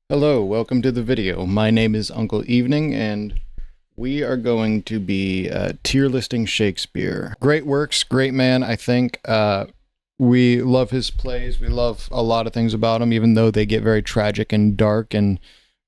Hello, welcome to the video. My name is Uncle Evening, and we are going to be tier listing Shakespeare. Great works, great man, I think. We love his plays. We love a lot of things about him, even though they get very tragic and dark, and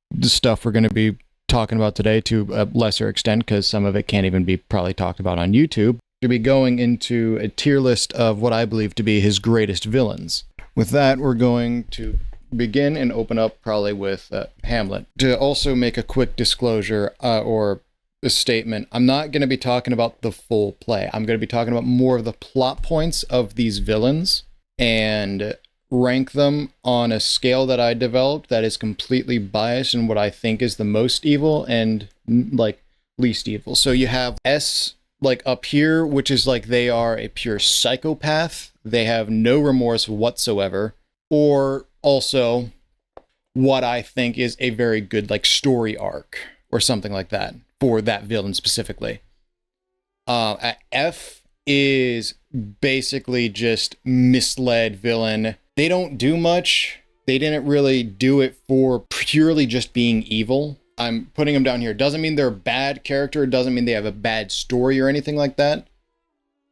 the stuff we're going to be talking about today to a lesser extent, because some of it can't even be probably talked about on YouTube. To be going into a tier list of what I believe to be his greatest villains. With that, we're going to begin and open up probably with Hamlet. To also make a quick disclosure or a statement, I'm not going to be talking about the full play. I'm going to be talking about more of the plot points of these villains and rank them on a scale that I developed that is completely biased in what I think is the most evil and like least evil. So you have S like up here, which is like they are a pure psychopath. They have no remorse whatsoever. Or also what I think is a very good like story arc or something like that for that villain specifically. F is basically just misled villain. They don't do much. They didn't really do it for purely just being evil. I'm putting them down here. Doesn't mean they're a bad character. It doesn't mean they have a bad story or anything like that.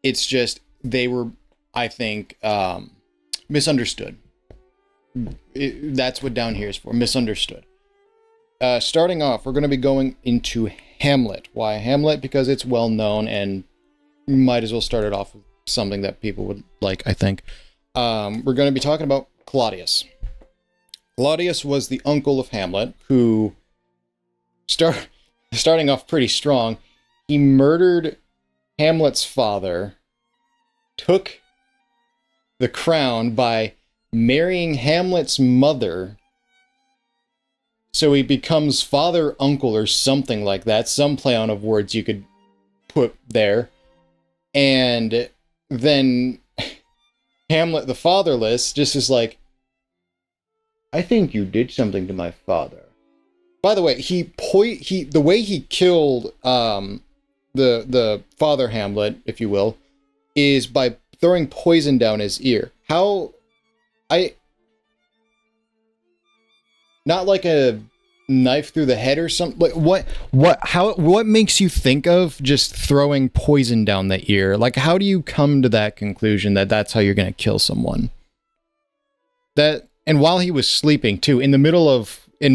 It's just they were, I think, misunderstood. That's what down here is for, misunderstood. Starting off, we're going to be going into Hamlet. Why Hamlet? Because it's well known, and you might as well start it off with something that people would like, I think. We're going to be talking about Claudius. Claudius was the uncle of Hamlet, who starting off pretty strong. He murdered Hamlet's father, took the crown by marrying Hamlet's mother, so he becomes father uncle or something like that. Some play on of words you could put there. And then Hamlet the fatherless just is like, I think you did something to my father. By the way, the way he killed the father Hamlet, if you will, is by throwing poison down his ear. Not like a knife through the head or something. Like what makes you think of just throwing poison down the ear? Like, how do you come to that conclusion that that's how you're going to kill someone? And while he was sleeping too, in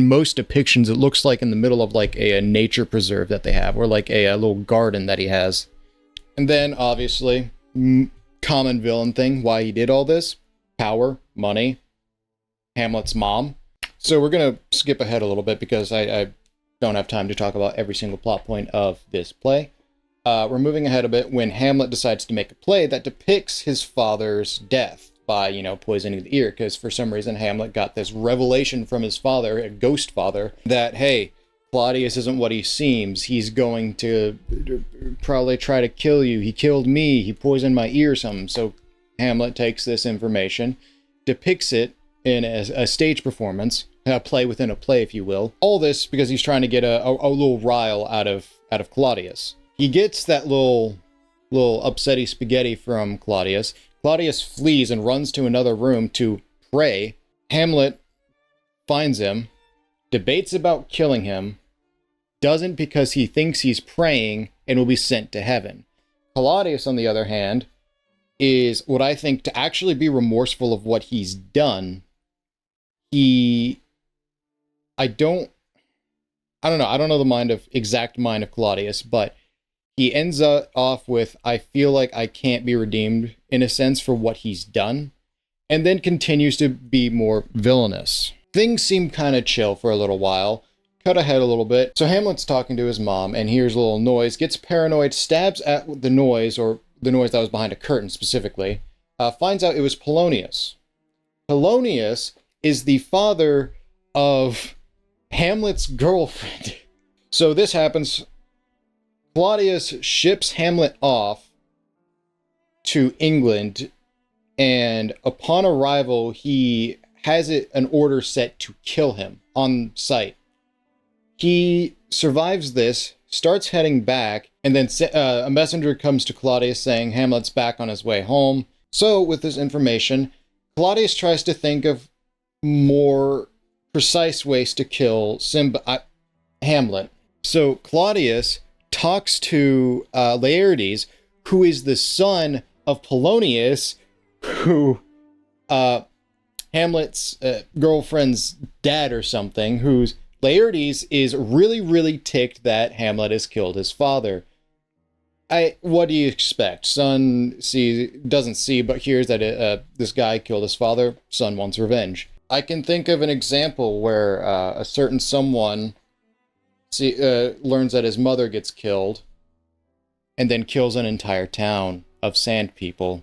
most depictions, it looks like in the middle of like a nature preserve that they have, or like a little garden that he has. And then obviously, common villain thing, why he did all this: power, money, Hamlet's mom. So we're going to skip ahead a little bit because I don't have time to talk about every single plot point of this play. We're moving ahead a bit when Hamlet decides to make a play that depicts his father's death by, poisoning the ear, because for some reason Hamlet got this revelation from his father, a ghost father, that, hey, Claudius isn't what he seems. He's going to probably try to kill you. He killed me. He poisoned my ear or something. So Hamlet takes this information, depicts it in a stage performance, a play within a play, if you will. All this because he's trying to get a little rile out of Claudius. He gets that little upsetty spaghetti from Claudius. Claudius flees and runs to another room to pray. Hamlet finds him, debates about killing him, doesn't because he thinks he's praying and will be sent to heaven. Claudius, on the other hand, is what I think to actually be remorseful of what he's done. I don't know the exact mind of Claudius, but he ends off with, I feel like I can't be redeemed, in a sense, for what he's done, and then continues to be more villainous. Things seem kind of chill for a little while. Cut ahead a little bit. So Hamlet's talking to his mom and hears a little noise, gets paranoid, stabs at the noise, or the noise that was behind a curtain specifically, finds out it was Polonius. Polonius is the father of Hamlet's girlfriend. So this happens. Claudius ships Hamlet off to England, and upon arrival, he has an order set to kill him on sight. He survives this, starts heading back, and then a messenger comes to Claudius saying Hamlet's back on his way home. So with this information, Claudius tries to think of more precise ways to kill Hamlet. So Claudius talks to Laertes, who is the son of Polonius, who Hamlet's girlfriend's dad or something, whose Laertes is really, really ticked that Hamlet has killed his father. What do you expect? Son doesn't see, but hears that this guy killed his father. Son wants revenge. I can think of an example where a certain someone learns that his mother gets killed, and then kills an entire town of sand people.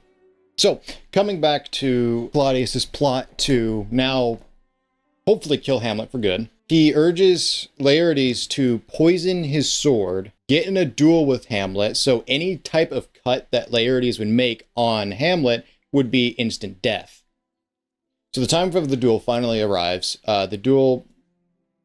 So, coming back to Claudius's plot to now hopefully kill Hamlet for good, he urges Laertes to poison his sword, get in a duel with Hamlet, so any type of cut that Laertes would make on Hamlet would be instant death. So the time for the duel finally arrives. The duel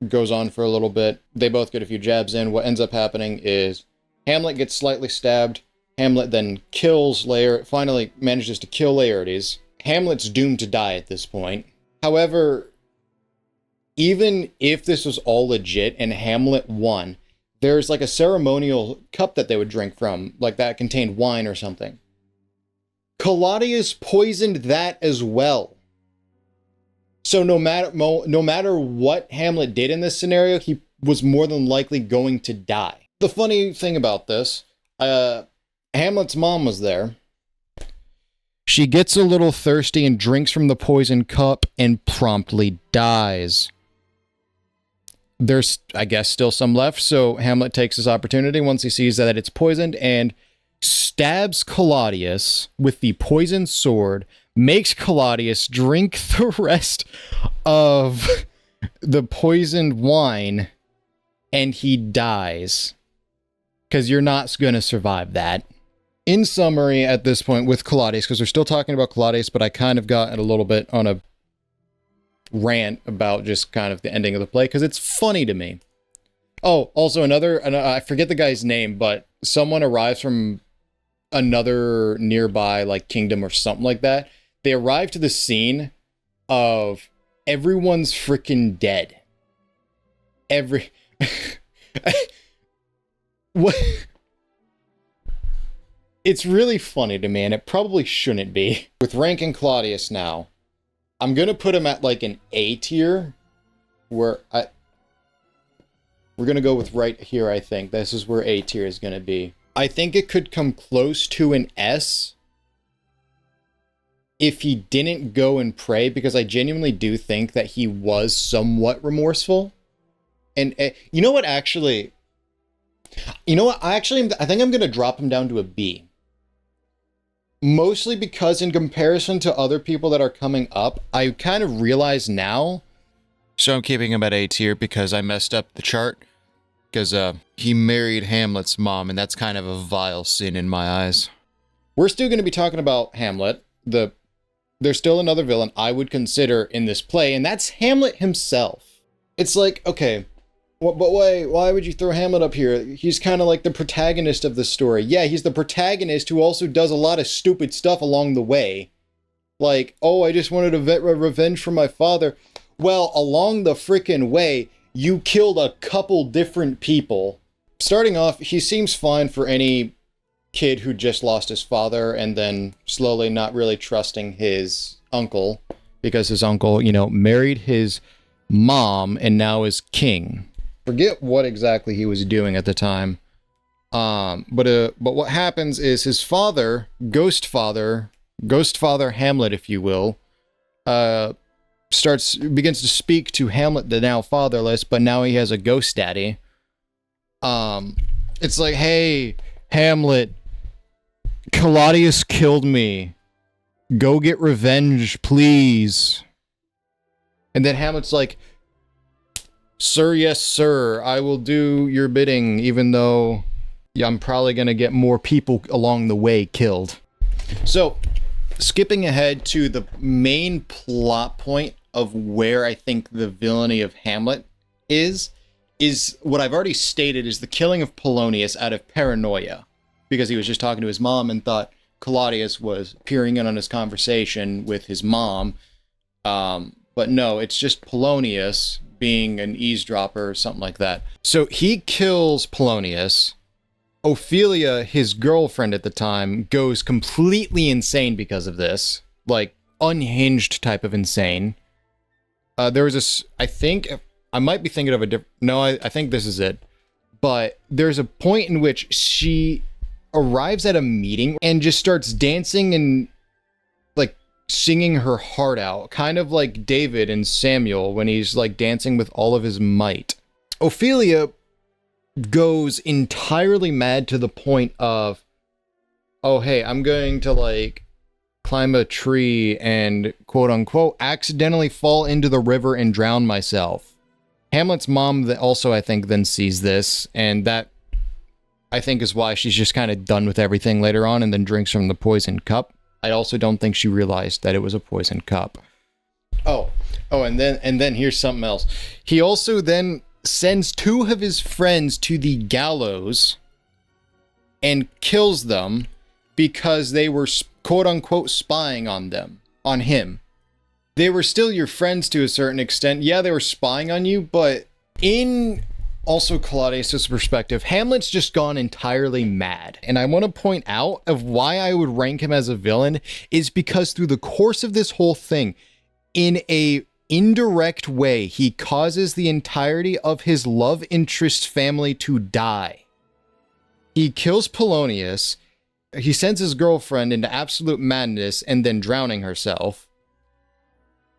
goes on for a little bit. They both get a few jabs in. What ends up happening is Hamlet gets slightly stabbed. Hamlet then finally manages to kill Laertes. Hamlet's doomed to die at this point. However, even if this was all legit and Hamlet won, there's like a ceremonial cup that they would drink from, like that contained wine or something. Claudius poisoned that as well. So no matter what Hamlet did in this scenario, he was more than likely going to die. The funny thing about this, Hamlet's mom was there. She gets a little thirsty and drinks from the poison cup and promptly dies. There's, I guess, still some left, so Hamlet takes his opportunity once he sees that it's poisoned and stabs Claudius with the poisoned sword, makes Claudius drink the rest of the poisoned wine, and he dies. Because you're not going to survive that. In summary, at this point with Claudius, because we're still talking about Claudius, but I kind of got a little bit on a rant about just kind of the ending of the play, because it's funny to me. Oh, also I forget the guy's name, but someone arrives from another nearby, like, kingdom or something like that. They arrive to the scene of everyone's freaking dead. What? It's really funny to me, and it probably shouldn't be. With ranking Claudius now, I'm gonna put him at like an A tier, we're gonna go with right here, I think. This is where A tier is gonna be. I think it could come close to an S if he didn't go and pray, because I genuinely do think that he was somewhat remorseful. And you know what, actually... I think I'm going to drop him down to a B. Mostly because in comparison to other people that are coming up, I kind of realize now. So I'm keeping him at A tier because I messed up the chart. Because he married Hamlet's mom, and that's kind of a vile sin in my eyes. We're still going to be talking about Hamlet. There's still another villain I would consider in this play, and that's Hamlet himself. It's like, okay... But why would you throw Hamlet up here? He's kind of like the protagonist of the story. Yeah, he's the protagonist who also does a lot of stupid stuff along the way. Like, oh, I just wanted a revenge for my father. Well, along the frickin' way, you killed a couple different people. Starting off, he seems fine for any kid who just lost his father and then slowly not really trusting his uncle. Because his uncle, married his mom and now is king. Forget what exactly he was doing at the time. But what happens is his father, Ghost Father Hamlet, if you will, begins to speak to Hamlet, the now fatherless, but now he has a ghost daddy. It's like, hey, Hamlet, Claudius killed me. Go get revenge, please. And then Hamlet's like, sir, yes, sir, I will do your bidding, even though I'm probably going to get more people along the way killed. So, skipping ahead to the main plot point of where I think the villainy of Hamlet is what I've already stated is the killing of Polonius out of paranoia, because he was just talking to his mom and thought Claudius was peering in on his conversation with his mom, But no, it's just Polonius being an eavesdropper or something like that. So he kills Polonius. Ophelia, his girlfriend at the time, goes completely insane because of this. Like, unhinged type of insane. There was this, I think, I might be thinking of a different, no, I think this is it. But there's a point in which she arrives at a meeting and just starts dancing and, like, singing her heart out. Kind of like David and Samuel when he's, like, dancing with all of his might. Ophelia goes entirely mad to the point of, oh, hey, I'm going to, like, climb a tree and, quote unquote, accidentally fall into the river and drown myself. Hamlet's mom also, I think, then sees this, and that, I think, is why she's just kind of done with everything later on and then drinks from the poisoned cup. I also don't think she realized that it was a poisoned cup. Oh, and then here's something else. He also then sends 2 of his friends to the gallows and kills them because they were, quote-unquote, spying on him. They were still your friends to a certain extent. Yeah, they were spying on you, but in also Claudius' perspective, Hamlet's just gone entirely mad. And I want to point out of why I would rank him as a villain is because through the course of this whole thing, in a indirect way, he causes the entirety of his love interest's family to die. He kills Polonius. He sends his girlfriend into absolute madness and then drowning herself.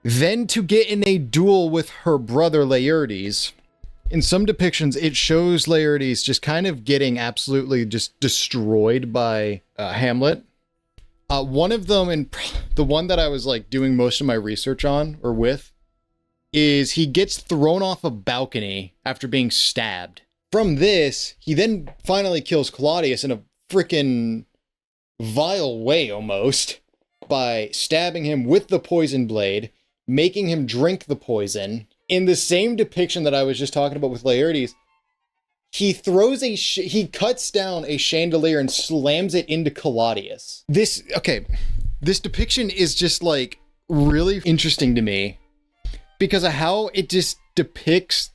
Then to get in a duel with her brother Laertes. In some depictions, it shows Laertes just kind of getting absolutely just destroyed by Hamlet. One of them, and the one that I was like doing most of my research on or with, is he gets thrown off a balcony after being stabbed. From this, he then finally kills Claudius in a freaking vile way almost by stabbing him with the poison blade, making him drink the poison. In the same depiction that I was just talking about with Laertes, he throws he cuts down a chandelier and slams it into Claudius. This depiction is just like really interesting to me because of how it just depicts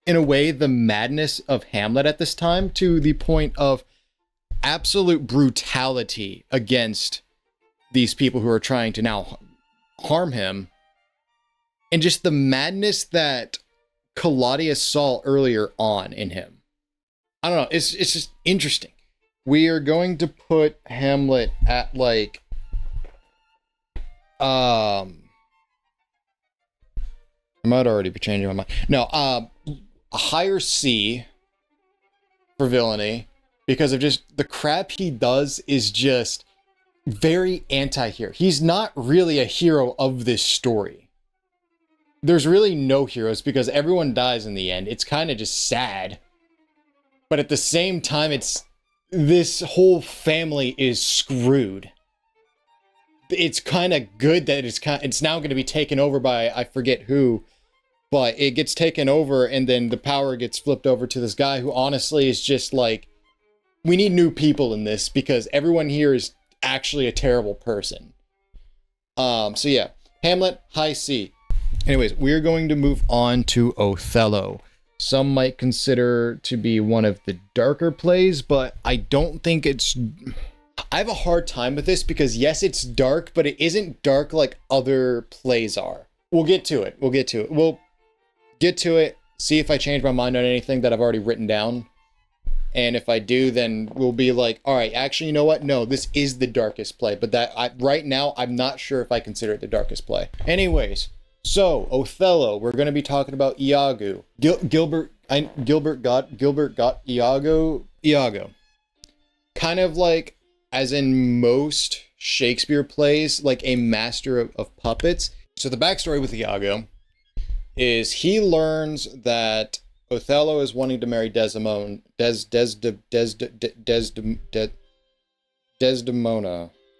in a way the madness of Hamlet at this time to the point of absolute brutality against these people who are trying to now harm him. And just the madness that Claudius saw earlier on in him. I don't know. It's just interesting. We are going to put Hamlet at like, I might already be changing my mind. No, a higher C for villainy because of just the crap he does is just very anti-hero. He's not really a hero of this story. There's really no heroes because everyone dies in the end. It's kind of just sad. But at the same time, this whole family is screwed. It's kind of good that it's now going to be taken over by, I forget who, but it gets taken over and then the power gets flipped over to this guy who honestly is just like, we need new people in this because everyone here is actually a terrible person. So yeah, Hamlet, high C. Anyways, we're going to move on to Othello. Some might consider to be one of the darker plays, but I don't think it's... I have a hard time with this because yes, it's dark, but it isn't dark like other plays are. We'll get to it. We'll get to it, see if I change my mind on anything that I've already written down. And if I do, then we'll be like, all right, actually, you know what? No, this is the darkest play, but right now, I'm not sure if I consider it the darkest play. Anyways, so Othello, we're going to be talking about Iago. Gilbert got Iago. Kind of like, as in most Shakespeare plays, like a master of puppets. So the backstory with Iago is he learns that Othello is wanting to marry Desdemona,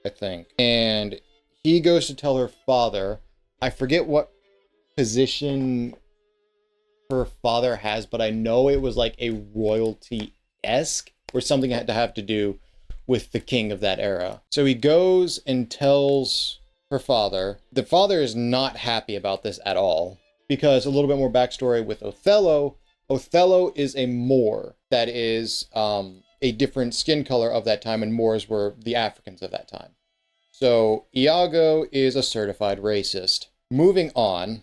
I think. And he goes to tell her father, I forget what position her father has, but I know it was like a royalty-esque or something had to have to do with the king of that era. So he goes and tells her father. The father is not happy about this at all, because a little bit more backstory with Othello. Othello is a Moor that is a different skin color of that time, and Moors were the Africans of that time. So Iago is a certified racist. Moving on,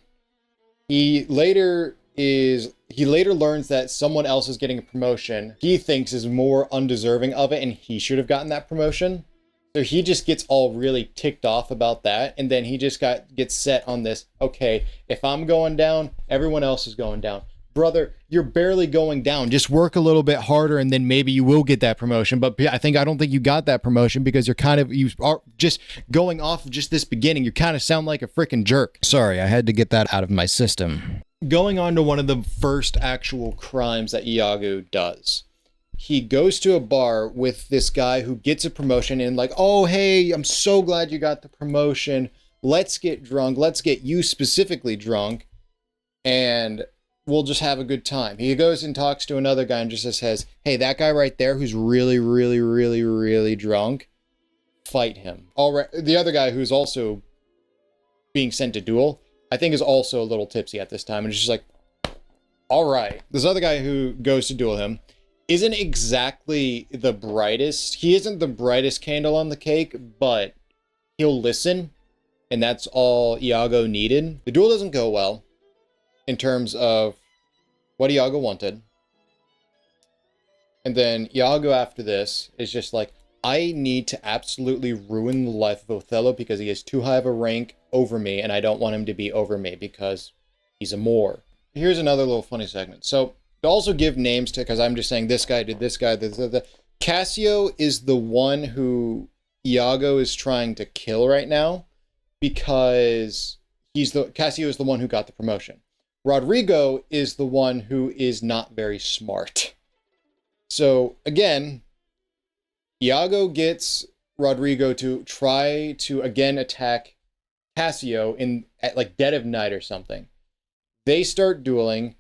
he later learns that someone else is getting a promotion he thinks is more undeserving of it, and he should have gotten that promotion. So he just gets all really ticked off about that, and then he just gets set on this, okay, if I'm going down, everyone else is going down. Brother, you're barely going down. Just work a little bit harder, and then maybe you will get that promotion. But I don't think you got that promotion because you are just going off of just this beginning. You kind of sound like a freaking jerk. Sorry, I had to get that out of my system. Going on to one of the first actual crimes that Iago does. He goes to a bar with this guy who gets a promotion and like, oh, hey, I'm so glad you got the promotion. Let's get drunk. Let's get you specifically drunk. And we'll just have a good time. He goes and talks to another guy and just says, hey, that guy right there who's really, really, really, really drunk, fight him. All right. The other guy who's also being sent to duel, I think is also a little tipsy at this time. And it's just like, all right. This other guy who goes to duel him isn't exactly the brightest. He isn't the brightest candle on the cake, but he'll listen. And that's all Iago needed. The duel doesn't go well in terms of what Iago wanted. And then Iago after this is just like, I need to absolutely ruin the life of Othello because he has too high of a rank over me, and I don't want him to be over me because he's a Moor. Here's another little funny segment. So to also give names to, because I'm just saying this guy did this guy, Cassio is the one who Iago is trying to kill right now because Cassio is the one who got the promotion. Rodrigo is the one who is not very smart. So again, Iago gets Rodrigo to try to again attack Cassio at like dead of night or something. They start dueling.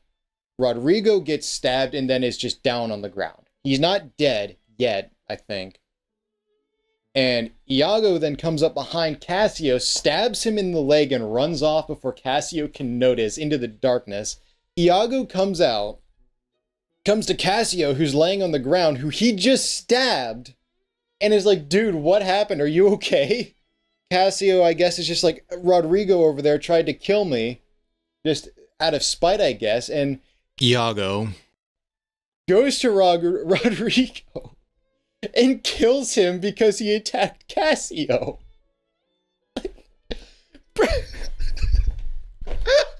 Rodrigo gets stabbed and then is just down on the ground. He's not dead yet, I think. And Iago then comes up behind Cassio, stabs him in the leg, and runs off before Cassio can notice into the darkness. Iago comes to Cassio, who's laying on the ground, who he just stabbed, and is like, dude, what happened? Are you okay? Cassio, I guess, is just like, Rodrigo over there tried to kill me, just out of spite, I guess, and Iago goes to Rodrigo and kills him because he attacked Cassio.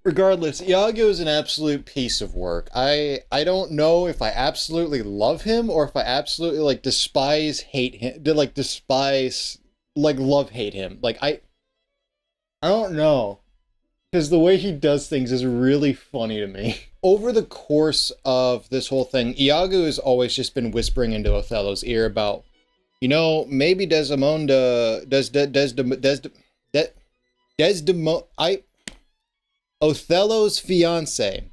Regardless, Iago is an absolute piece of work. I don't know if I absolutely love him or if I absolutely love hate him. Like, I don't know. Because the way he does things is really funny to me. Over the course of this whole thing, Iago has always just been whispering into Othello's ear about, maybe Othello's fiance,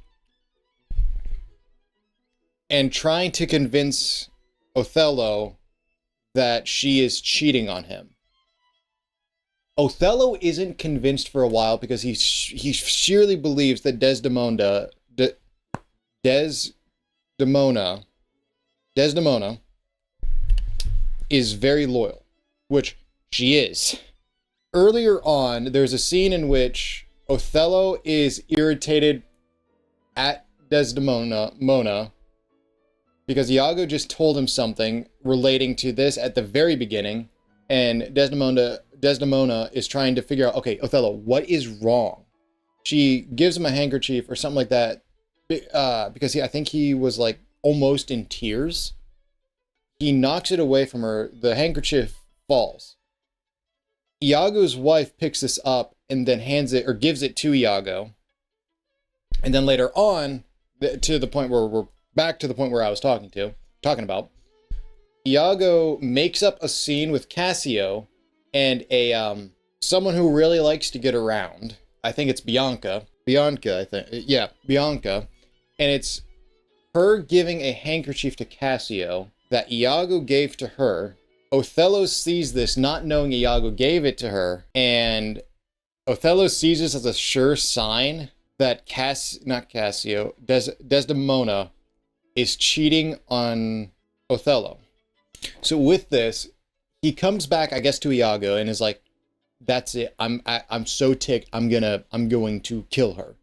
and trying to convince Othello that she is cheating on him. Othello isn't convinced for a while because he surely believes that Desdemona is very loyal, which she is. Earlier on, there's a scene in which Othello is irritated at Desdemona because Iago just told him something relating to this at the very beginning, and Desdemona is trying to figure out, okay, Othello, what is wrong? She gives him a handkerchief or something like that because I think he was like almost in tears. He knocks it away from her. The handkerchief falls. Iago's wife picks this up and then hands it or gives it to Iago. And then later on, to the point where we're back to the point where I was talking about, Iago makes up a scene with Cassio and someone who really likes to get around. I think it's Bianca. Bianca. And it's her giving a handkerchief to Cassio that Iago gave to her. Othello sees this, not knowing Iago gave it to her, and Othello sees this as a sure sign that Desdemona is cheating on Othello. So with this, he comes back, I guess, to Iago and is like, "That's it. I'm so ticked. I'm going to kill her."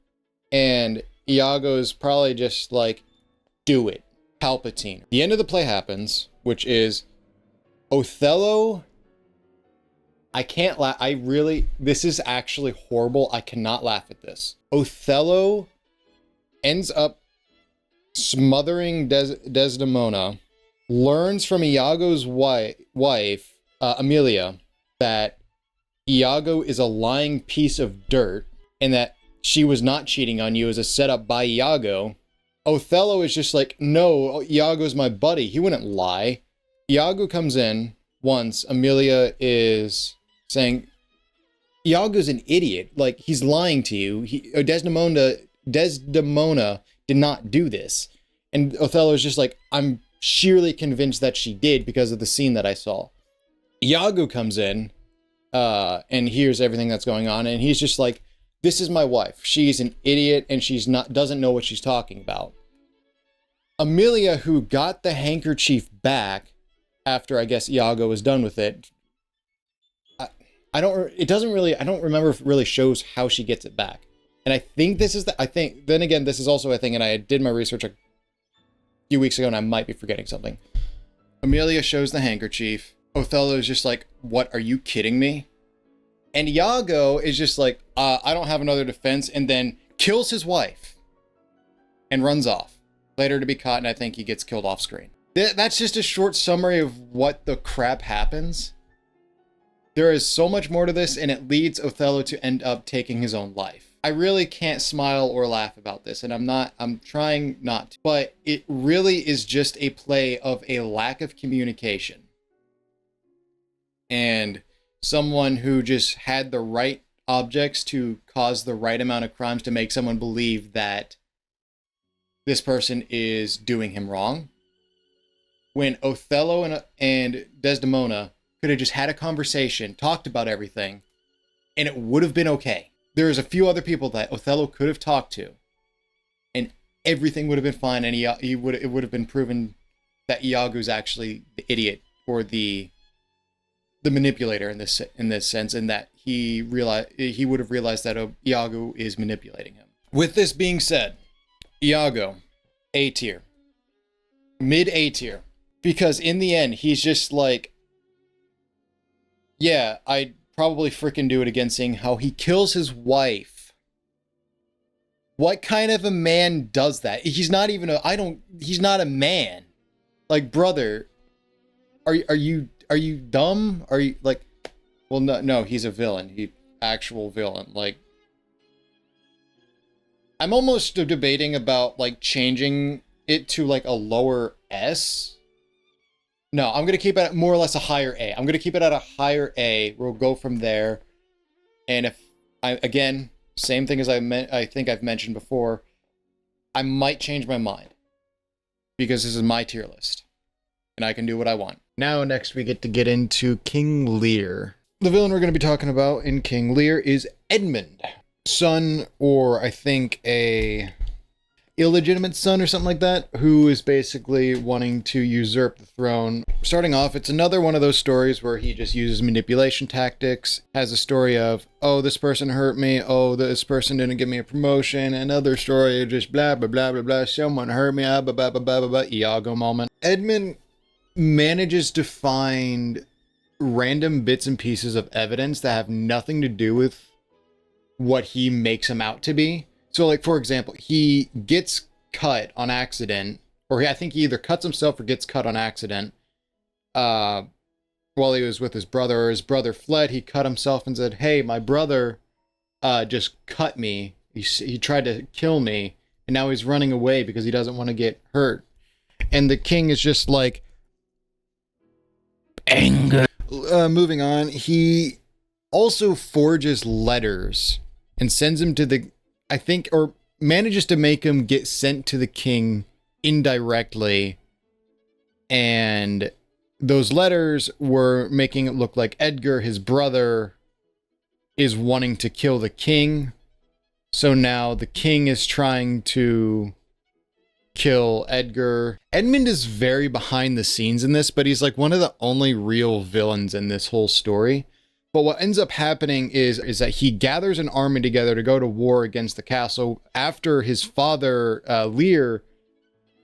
And Iago is probably just like, "Do it, Palpatine." The end of the play happens, which is Othello. I can't laugh. This is actually horrible. I cannot laugh at this. Othello ends up smothering Desdemona, learns from Iago's wife, Amelia, that Iago is a lying piece of dirt and that she was not cheating on you as a setup by Iago. Othello is just like, "No, Iago's my buddy. He wouldn't lie." Iago comes in once. Amelia is saying, "Iago's an idiot. Like, he's lying to you. Desdemona did not do this." And Othello's just like, "I'm sheerly convinced that she did because of the scene that I saw." Iago comes in and hears everything that's going on, and he's just like, "This is my wife. She's an idiot and doesn't know what she's talking about." Amelia, who got the handkerchief back after, I guess, Iago was done with it, I don't remember if it really shows how she gets it back. And I think this is then again, this is also a thing, and I did my research a few weeks ago, and I might be forgetting something. Amelia shows the handkerchief. Othello is just like, "What, are you kidding me?" And Iago is just like, "I don't have another defense," and then kills his wife and runs off. Later to be caught, and I think he gets killed off screen. That's just a short summary of what the crap happens. There is so much more to this, and it leads Othello to end up taking his own life. I really can't smile or laugh about this, and I'm trying not to, but it really is just a play of a lack of communication. And someone who just had the right objects to cause the right amount of crimes to make someone believe that this person is doing him wrong. When Othello and Desdemona could have just had a conversation, talked about everything, and it would have been okay. There's a few other people that Othello could have talked to, and everything would have been fine, and it would have been proven that Iago's actually the idiot or the manipulator in this sense, and that he would have realized that Iago is manipulating him. With this being said, Iago, A tier, mid A tier, because in the end he's just like, yeah, I'd probably freaking do it again, seeing how he kills his wife. What kind of a man does that? He's not even he's not a man. Like, brother, are you dumb? Are you like, well, no, he's a villain. Actual villain. Like, I'm almost debating about like changing it to like a lower S. No, I'm going to keep it at more or less a higher A. I'm going to keep it at a higher A. We'll go from there. And if again, same thing as I think I've mentioned before, I might change my mind because this is my tier list and I can do what I want. Now, next we get into King Lear. The villain we're going to be talking about in King Lear is Edmund, son, or I think a illegitimate son or something like that, who is basically wanting to usurp the throne. Starting off, it's another one of those stories where he just uses manipulation tactics, has a story of, oh, this person hurt me, oh, this person didn't give me a promotion, another story of just blah, blah, blah, blah, blah, someone hurt me, blah, blah, blah, blah, blah, blah, Iago moment. Edmund manages to find random bits and pieces of evidence that have nothing to do with what he makes him out to be. So, like, for example, he gets cut on accident, or I think he either cuts himself or gets cut on accident while he was with his brother, or his brother fled. He cut himself and said, hey, my brother just cut me. He tried to kill me, and now he's running away because he doesn't want to get hurt. And the king is just like, anger. Moving on, he also forges letters and sends him to the, I think, or manages to make him get sent to the king indirectly. And those letters were making it look like Edgar, his brother, is wanting to kill the king. So now the king is trying to kill Edgar. Edmund is very behind the scenes in this, but he's like one of the only real villains in this whole story. But what ends up happening is that he gathers an army together to go to war against the castle after his father, Lear,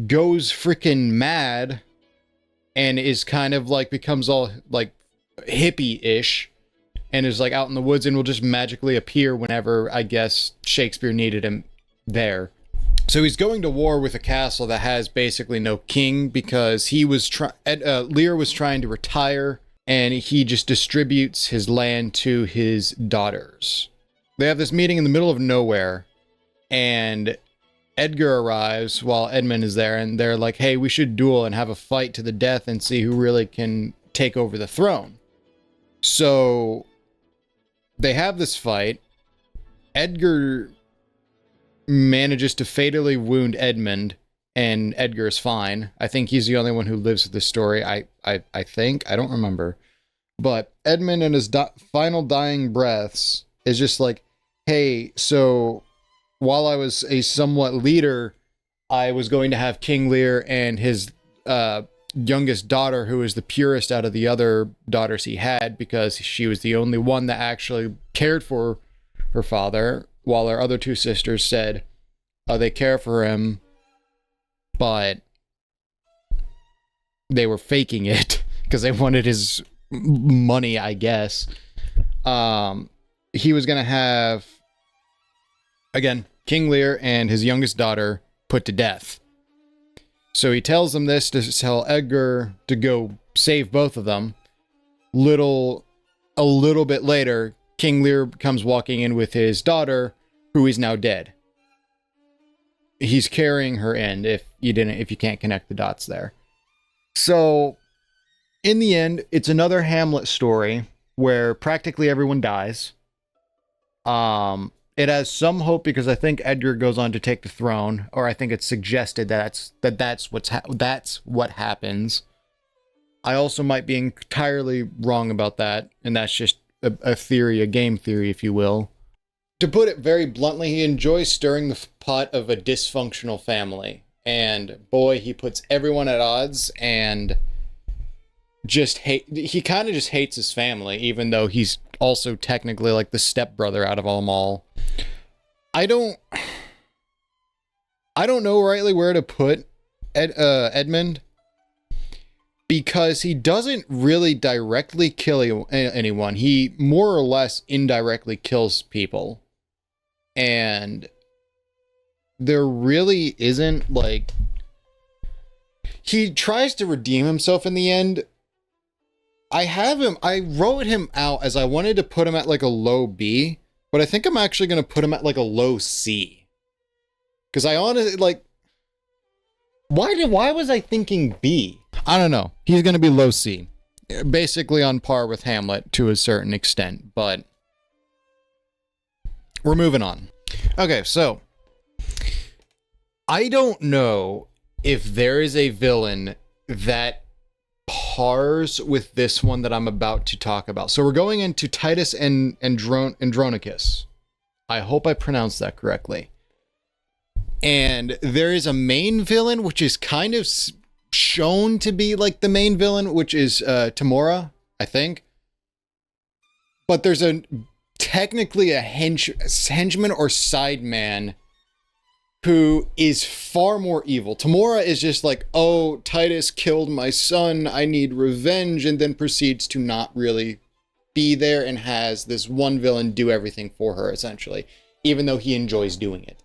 goes freaking mad and is kind of like becomes all like hippie-ish and is like out in the woods and will just magically appear whenever, I guess, Shakespeare needed him there. So he's going to war with a castle that has basically no king because he was Lear was trying to retire, and he just distributes his land to his daughters. They have this meeting in the middle of nowhere, and Edgar arrives while Edmund is there, and they're like, hey, we should duel and have a fight to the death and see who really can take over the throne. So they have this fight. Edgar manages to fatally wound Edmund, and Edgar is fine. I think he's the only one who lives with this story. I think. I don't remember. But Edmund in his final dying breaths is just like, hey, so while I was a somewhat leader, I was going to have King Lear and his youngest daughter, who is the purest out of the other daughters he had, because she was the only one that actually cared for her father, while her other two sisters said they care for him, but they were faking it because they wanted his money, I guess. He was going to have, again, King Lear and his youngest daughter put to death. So he tells them this to tell Edgar to go save both of them. A little bit later, King Lear comes walking in with his daughter, who is now dead. He's carrying her in, if you can't connect the dots there. So, in the end, it's another Hamlet story where practically everyone dies. It has some hope because I think Edgar goes on to take the throne, or I think it's suggested that's what happens. I also might be entirely wrong about that, and that's just a theory, a game theory, if you will. To put it very bluntly, he enjoys stirring the pot of a dysfunctional family. And boy, he puts everyone at odds and he kind of just hates his family, even though he's also technically like the stepbrother out of them all. I don't know rightly where to put Edmund, because he doesn't really directly kill anyone. He more or less indirectly kills people. And there really isn't, like... He tries to redeem himself in the end. I wrote him out as I wanted to put him at like a low B, but I think I'm actually going to put him at like a low C. Because I honestly, like... Why was I thinking B? I don't know. He's going to be low C. Basically on par with Hamlet to a certain extent, but we're moving on. Okay, so I don't know if there is a villain that pars with this one that I'm about to talk about. So we're going into Titus and Andronicus. I hope I pronounced that correctly. And there is a main villain, which is kind of shown to be like the main villain, which is Tamora, I think. But there's technically a henchman or sideman who is far more evil. Tamora is just like, oh, Titus killed my son, I need revenge, and then proceeds to not really be there and has this one villain do everything for her, essentially, even though he enjoys doing it.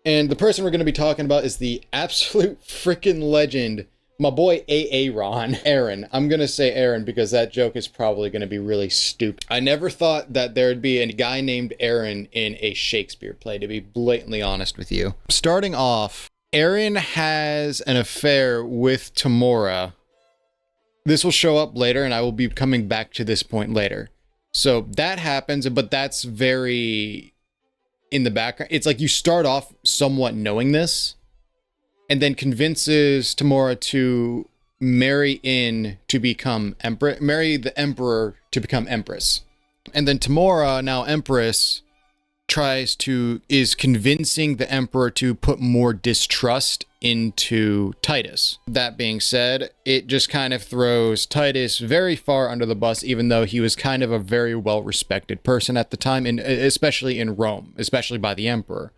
And the person we're going to be talking about is the absolute freaking legend, my boy Aaron. I'm going to say Aaron because that joke is probably going to be really stupid. I never thought that there'd be a guy named Aaron in a Shakespeare play, to be blatantly honest with you. Starting off, Aaron has an affair with Tamora. This will show up later, and I will be coming back to this point later. So that happens, but that's very in the background. It's like you start off somewhat knowing this, and then convinces Tamora to marry in to become emperor, marry the emperor to become empress. And then Tamora, now empress, is convincing the emperor to put more distrust into Titus. That being said, it just kind of throws Titus very far under the bus, even though he was kind of a very well-respected person at the time, and especially in Rome, especially by the emperor.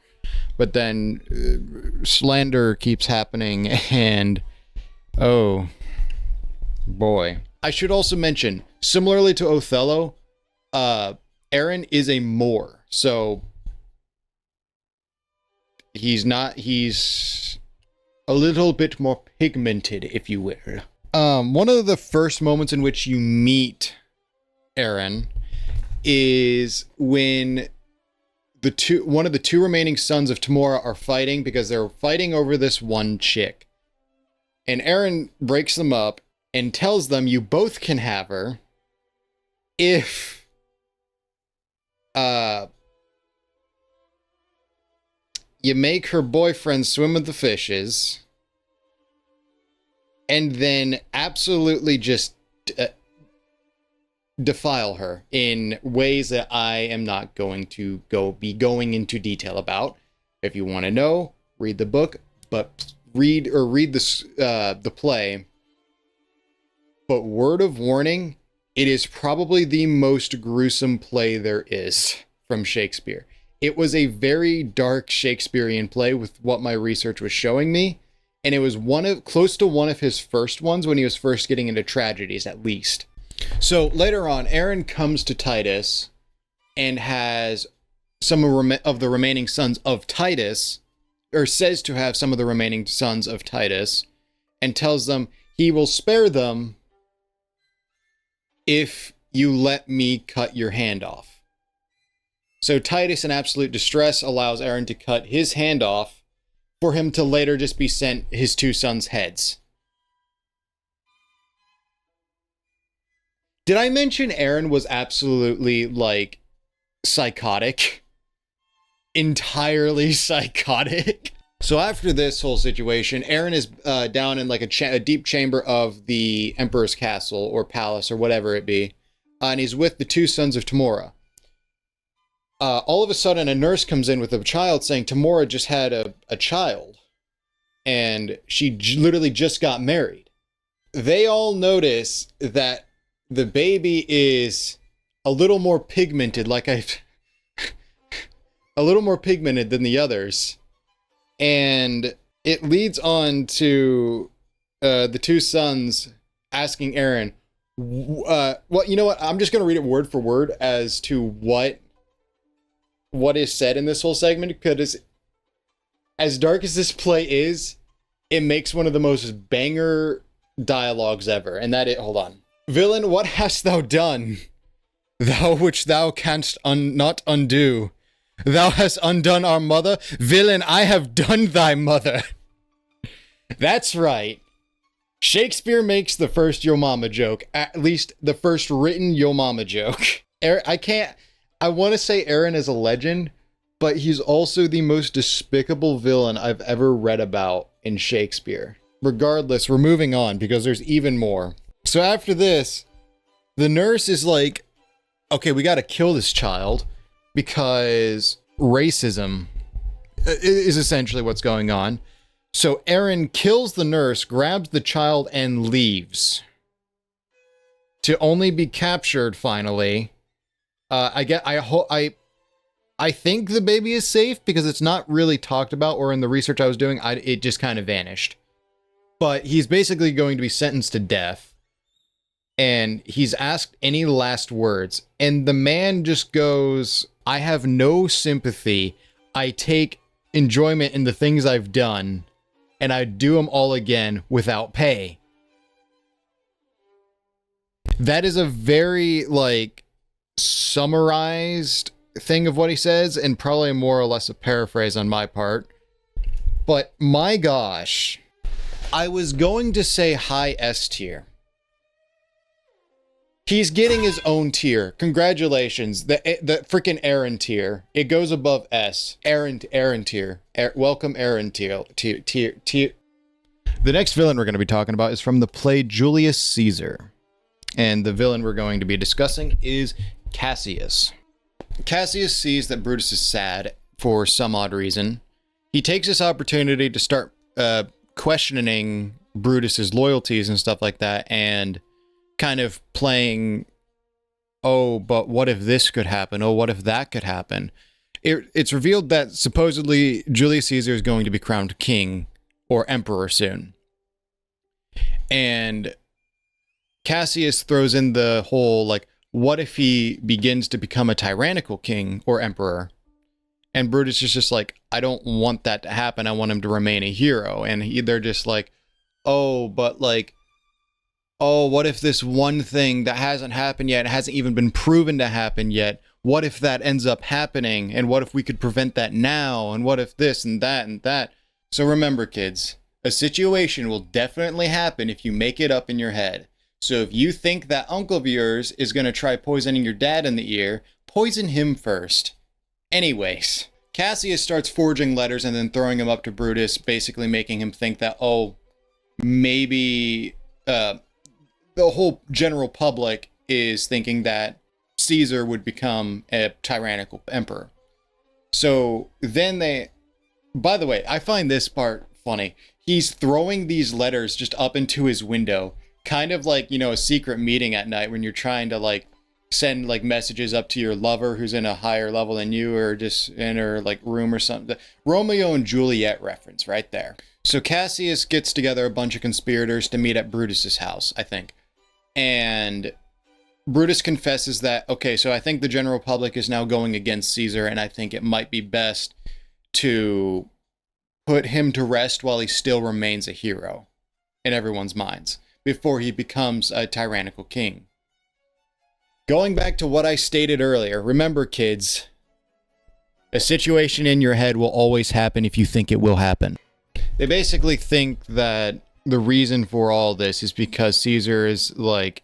But then slander keeps happening, and oh boy. I should also mention, similarly to Othello, Aaron is a Moor, so he's a little bit more pigmented, if you will. One of the first moments in which you meet Aaron is when one of the two remaining sons of Tamora are fighting, because they're fighting over this one chick. And Aaron breaks them up and tells them, you both can have her if you make her boyfriend swim with the fishes, and then absolutely just defile her in ways that I am not going to be going into detail about. If you want to know, read the book, but read the play. But word of warning, it is probably the most gruesome play there is from Shakespeare. It was a very dark Shakespearean play with what my research was showing me, and it was close to one of his first ones when he was first getting into tragedies, at least. So later on, Aaron comes to Titus and has some of the remaining sons of Titus, or says to have some of the remaining sons of Titus, and tells them he will spare them if you let me cut your hand off. So Titus, in absolute distress, allows Aaron to cut his hand off for him to later just be sent his two sons' heads. Did I mention Aaron was absolutely, like, psychotic? Entirely psychotic? So after this whole situation, Aaron is down in, like, a deep chamber of the Emperor's castle, or palace, or whatever it be, and he's with the two sons of Tamora. All of a sudden, a nurse comes in with a child saying Tamora just had a child, and she literally just got married. They all notice that the baby is a little more pigmented, a little more pigmented than the others, and it leads on to the two sons asking Aaron, well, you know what? I'm just going to read it word for word as to what is said in this whole segment, because as dark as this play is, it makes one of the most banger dialogues ever. And hold on. Villain, what hast thou done? Thou which thou canst not undo. Thou hast undone our mother. Villain, I have done thy mother. That's right. Shakespeare makes the first Yo Mama joke, at least the first written Yo Mama joke. I want to say Aaron is a legend, but he's also the most despicable villain I've ever read about in Shakespeare. Regardless, we're moving on because there's even more. So after this, the nurse is like, okay, we got to kill this child because racism is essentially what's going on. So Aaron kills the nurse, grabs the child, and leaves. To only be captured finally. I think the baby is safe because it's not really talked about, or in the research I was doing, it just kind of vanished. But he's basically going to be sentenced to death. And he's asked any last words. And the man just goes, I have no sympathy. I take enjoyment in the things I've done. And I do them all again without pay. That is a very, summarized thing of what he says, and probably more or less a paraphrase on my part. But my gosh, I was going to say high S tier. He's getting his own tier. Congratulations. The freaking Aaron tier. It goes above S. Aaron tier. Welcome Aaron tier. The next villain we're going to be talking about is from the play Julius Caesar. And the villain we're going to be discussing is Cassius. Cassius sees that Brutus is sad for some odd reason. He takes this opportunity to start questioning Brutus's loyalties and stuff like that, and kind of playing, oh, but what if this could happen? Oh, what if that could happen? It's revealed that supposedly Julius Caesar is going to be crowned king or emperor soon. And Cassius throws in the whole, like, what if he begins to become a tyrannical king or emperor? And Brutus is just like, I don't want that to happen. I want him to remain a hero. And they're just like, oh, but like, oh, what if this one thing that hasn't happened yet, hasn't even been proven to happen yet, what if that ends up happening? And what if we could prevent that now? And what if this and that and that? So remember, kids, a situation will definitely happen if you make it up in your head. So if you think that uncle of yours is going to try poisoning your dad in the ear, poison him first. Anyways, Cassius starts forging letters and then throwing them up to Brutus, basically making him think that, oh, maybe the whole general public is thinking that Caesar would become a tyrannical emperor. So then by the way, I find this part funny. He's throwing these letters just up into his window, kind of like, you know, a secret meeting at night when you're trying to like send like messages up to your lover who's in a higher level than you, or just in her like room or something. Romeo and Juliet reference right there. So Cassius gets together a bunch of conspirators to meet at Brutus's house, I think. And Brutus confesses that, okay, so I think the general public is now going against Caesar, and I think it might be best to put him to rest while he still remains a hero in everyone's minds before he becomes a tyrannical king. Going back to what I stated earlier, remember, kids, a situation in your head will always happen if you think it will happen. They basically think that the reason for all this is because Caesar is like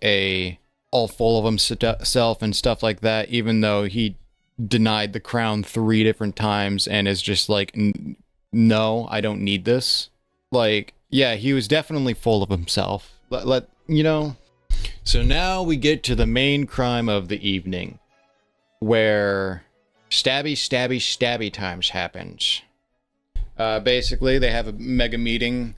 all full of himself and stuff like that, even though he denied the crown 3 different times and is just like, no, I don't need this. Like, yeah, he was definitely full of himself. You know. So now we get to the main crime of the evening, where stabby times happens. Basically, they have a mega meeting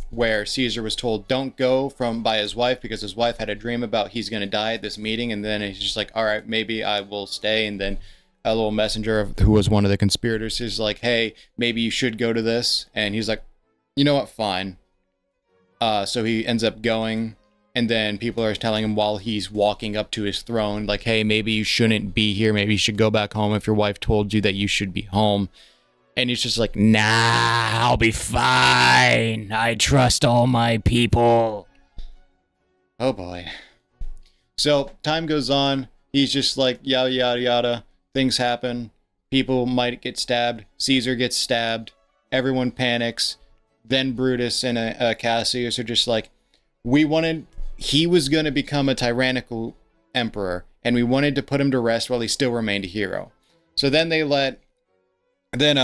where Caesar was told don't go by his wife because his wife had a dream about he's going to die at this meeting, and then he's just like, all right, maybe I will stay. And then a little messenger who was one of the conspirators is like, hey, maybe you should go to this. And he's like, you know what, fine. So he ends up going, and then people are telling him while he's walking up to his throne, like, hey, maybe you shouldn't be here. Maybe you should go back home if your wife told you that you should be home. And he's just like, nah, I'll be fine. I trust all my people. Oh boy. So time goes on. He's just like, yada, yada, yada. Things happen. People might get stabbed. Caesar gets stabbed. Everyone panics. Then Brutus and Cassius are just like, he was going to become a tyrannical emperor, and we wanted to put him to rest while he still remained a hero. So then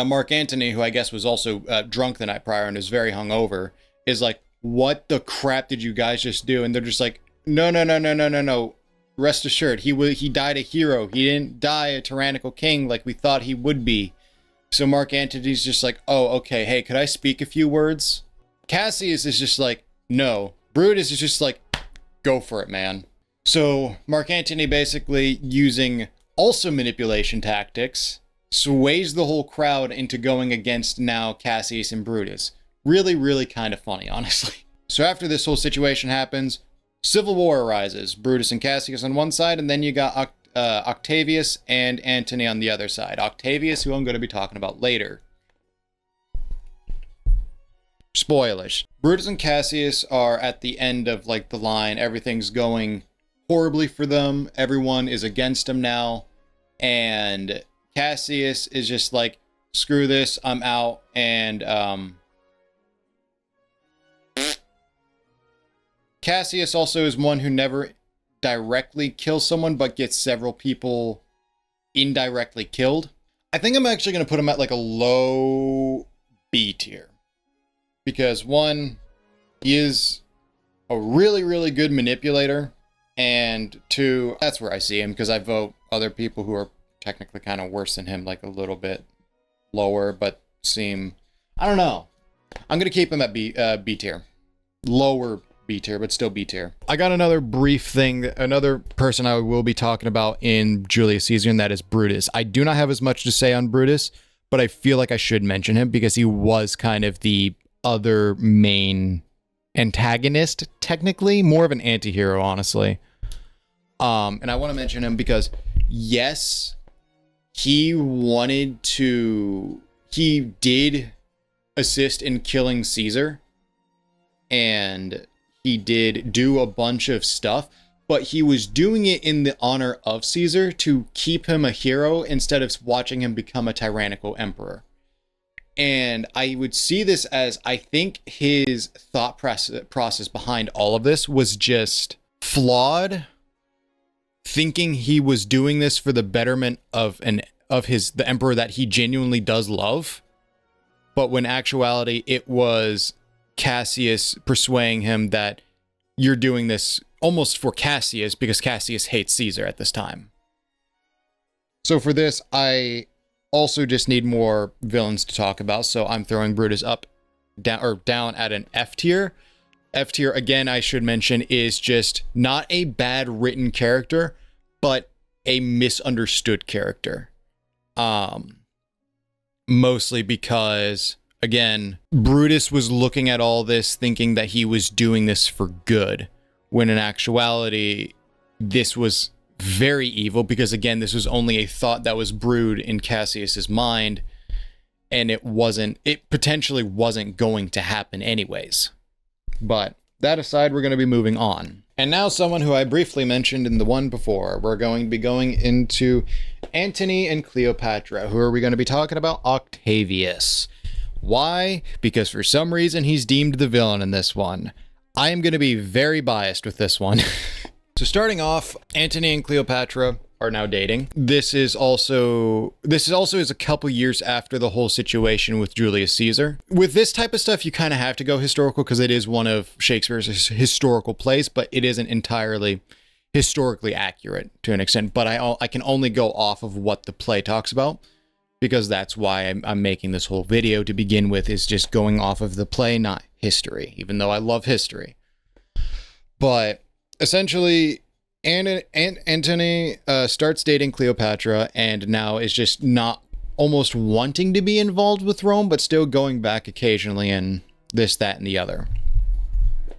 Mark Antony, who I guess was also drunk the night prior and is very hungover, is like, what the crap did you guys just do? And they're just like, no. Rest assured, he died a hero. He didn't die a tyrannical king like we thought he would be. So Mark Antony's just like, oh, okay, hey, could I speak a few words? Cassius is just like, no. Brutus is just like, go for it, man. So Mark Antony, basically using also manipulation tactics, sways the whole crowd into going against now Cassius and Brutus. Really, really kind of funny, honestly. So after this whole situation happens, civil war arises. Brutus and Cassius on one side, and then you got Octavius and Antony on the other side. Octavius, who I'm going to be talking about later. Spoilers. Brutus and Cassius are at the end of like the line. Everything's going horribly for them. Everyone is against them now. And Cassius is just like, screw this, I'm out. And Cassius also is one who never directly kills someone, but gets several people indirectly killed. I think I'm actually going to put him at like a low B tier, because one, he is a really, really good manipulator, and two, that's where I see him, because I vote other people who are technically kind of worse than him, like a little bit lower, but seem, I don't know. I'm going to keep him at B tier. Lower B tier, but still B tier. I got another brief thing, another person I will be talking about in Julius Caesar, and that is Brutus. I do not have as much to say on Brutus, but I feel like I should mention him because he was kind of the other main antagonist, technically. More of an anti-hero, honestly. And I want to mention him because, yes, he did assist in killing Caesar, and he did do a bunch of stuff, but he was doing it in the honor of Caesar to keep him a hero instead of watching him become a tyrannical emperor. And I would see this as, I think his thought process behind all of this was just flawed, thinking he was doing this for the betterment of the emperor that he genuinely does love. But when actuality, it was Cassius persuading him that you're doing this almost for Cassius because Cassius hates Caesar at this time. So for this, I also just need more villains to talk about. So I'm throwing Brutus down at an F tier. F tier, again, I should mention, is just not a bad written character, but a misunderstood character. Mostly because, again, Brutus was looking at all this thinking that he was doing this for good, when in actuality, this was very evil because, again, this was only a thought that was brewed in Cassius's mind, and it potentially wasn't going to happen anyways. But that aside, we're going to be moving on. And now someone who I briefly mentioned in the one before. We're going to be going into Antony and Cleopatra. Who are we going to be talking about? Octavius. Why? Because for some reason he's deemed the villain in this one. I am going to be very biased with this one. So starting off, Antony and Cleopatra are now dating. This is also a couple years after the whole situation with Julius Caesar. With this type of stuff, you kind of have to go historical because it is one of Shakespeare's historical plays, but it isn't entirely historically accurate to an extent. But I can only go off of what the play talks about, because that's why I'm making this whole video to begin with, is just going off of the play, not history, even though I love history. But essentially, Antony starts dating Cleopatra and now is just not almost wanting to be involved with Rome, but still going back occasionally and this, that, and the other.